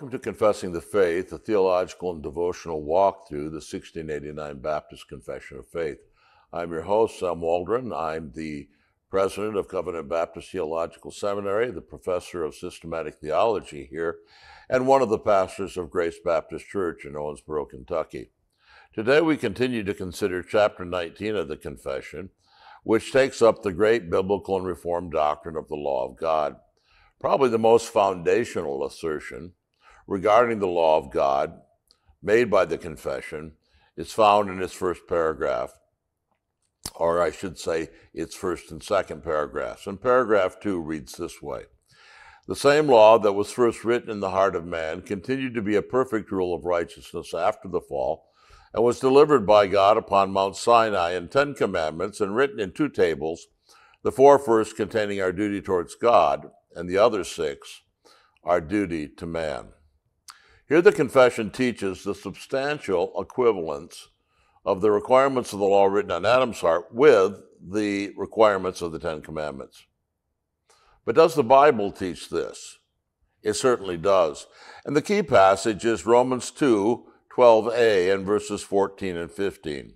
Welcome to Confessing the Faith, a theological and devotional walk through the 1689 Baptist Confession of Faith. I'm your host, Sam Waldron. I'm the president of Covenant Baptist Theological Seminary, the professor of systematic theology here, and one of the pastors of Grace Baptist Church in Owensboro, Kentucky. Today we continue to consider chapter 19 of the Confession, which takes up the great biblical and Reformed doctrine of the law of God. Probably the most foundational assertion regarding the law of God made by the Confession is found in its first paragraph, or I should say its first and second paragraphs. And paragraph 2 reads this way: "The same law that was first written in the heart of man continued to be a perfect rule of righteousness after the fall, and was delivered by God upon Mount Sinai in 10 commandments and written in 2 tables, the 4 first containing our duty towards God, and the other 6 our duty to man." Here the Confession teaches the substantial equivalence of the requirements of the law written on Adam's heart with the requirements of the 10 Commandments. But does the Bible teach this? It certainly does. And the key passage is Romans 2:12a and verses 14 and 15.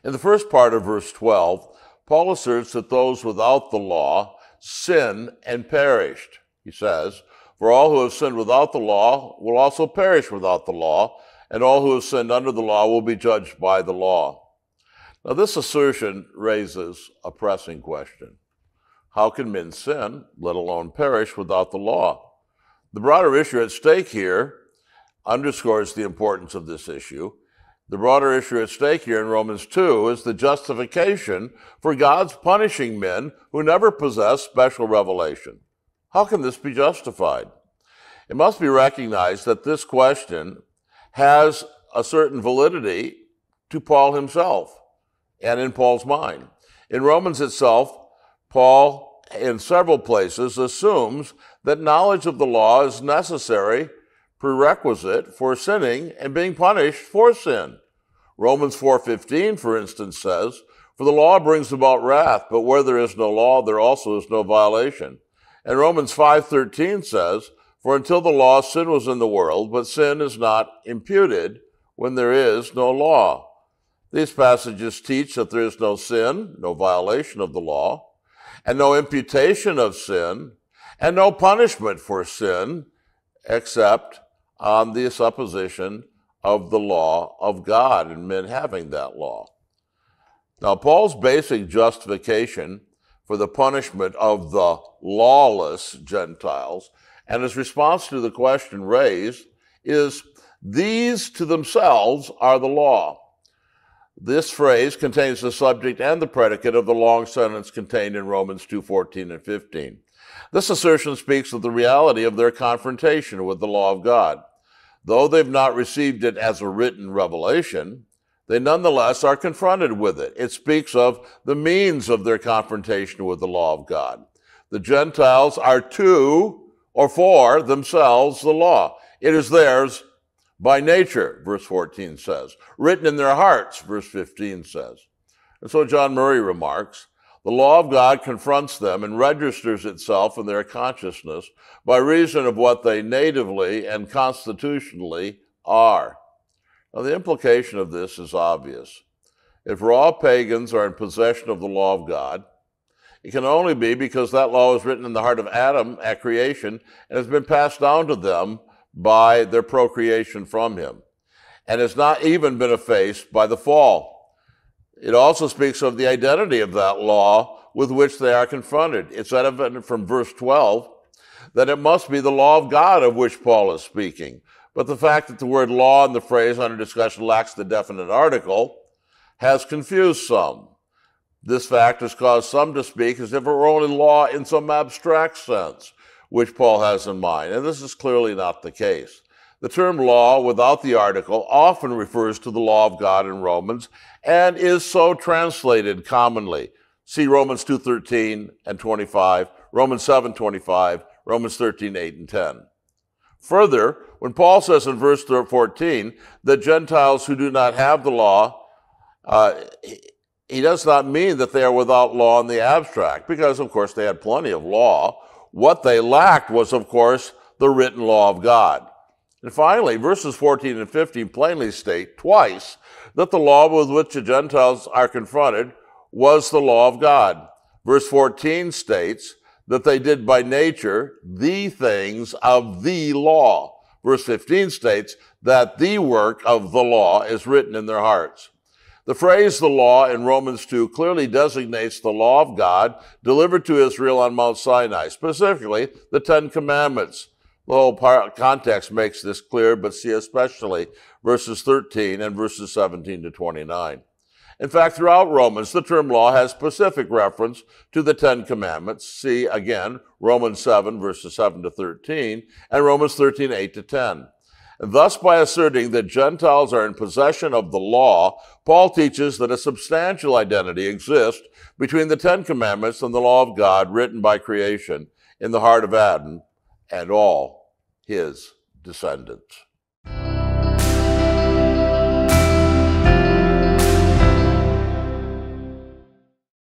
In the first part of verse 12, Paul asserts that those without the law sin and perished. He says, "For all who have sinned without the law will also perish without the law, and all who have sinned under the law will be judged by the law." Now this assertion raises a pressing question. How can men sin, let alone perish, without the law? The broader issue at stake here underscores the importance of this issue. The broader issue at stake here in Romans 2 is the justification for God's punishing men who never possess special revelation. How can this be justified? It must be recognized that this question has a certain validity to Paul himself and in Paul's mind. In Romans itself, Paul, in several places, assumes that knowledge of the law is necessary prerequisite for sinning and being punished for sin. Romans 4:15, for instance, says, "For the law brings about wrath, but where there is no law, there also is no violation." And Romans 5:13 says, "For until the law, sin was in the world, but sin is not imputed when there is no law." These passages teach that there is no sin, no violation of the law, and no imputation of sin, and no punishment for sin, except on the supposition of the law of God and men having that law. Now, Paul's basic justification for the punishment of the lawless Gentiles and his response to the question raised is, "These to themselves are the law." This phrase contains the subject and the predicate of the long sentence contained in Romans 2:14 and 15. This assertion speaks of the reality of their confrontation with the law of God. Though they've not received it as a written revelation, they nonetheless are confronted with it. It speaks of the means of their confrontation with the law of God. The Gentiles are to or for themselves the law. It is theirs by nature, verse 14 says. Written in their hearts, verse 15 says. And so John Murray remarks, "The law of God confronts them and registers itself in their consciousness by reason of what they natively and constitutionally are." Now, the implication of this is obvious. If raw pagans are in possession of the law of God, it can only be because that law was written in the heart of Adam at creation and has been passed down to them by their procreation from him, and has not even been effaced by the fall. It also speaks of the identity of that law with which they are confronted. It's evident from verse 12 that it must be the law of God of which Paul is speaking. But the fact that the word law in the phrase under discussion lacks the definite article has confused some. This fact has caused some to speak as if it were only law in some abstract sense, which Paul has in mind, and this is clearly not the case. The term law without the article often refers to the law of God in Romans and is so translated commonly. See Romans 2:13 and 25, Romans 7:25, Romans 13:8 and 10. Further, when Paul says in verse 14 that Gentiles who do not have the law, he does not mean that they are without law in the abstract, because, of course, they had plenty of law. What they lacked was, of course, the written law of God. And finally, verses 14 and 15 plainly state twice that the law with which the Gentiles are confronted was the law of God. Verse 14 states that they did by nature the things of the law. Verse 15 states that the work of the law is written in their hearts. The phrase the law in Romans 2 clearly designates the law of God delivered to Israel on Mount Sinai, specifically the Ten Commandments. The whole context makes this clear, but see especially verses 13 and verses 17 to 29. In fact, throughout Romans, the term law has specific reference to the Ten Commandments. See, again, Romans 7, verses 7 to 13, and Romans 13, 8 to 10. And thus, by asserting that Gentiles are in possession of the law, Paul teaches that a substantial identity exists between the Ten Commandments and the law of God written by creation in the heart of Adam and all his descendants.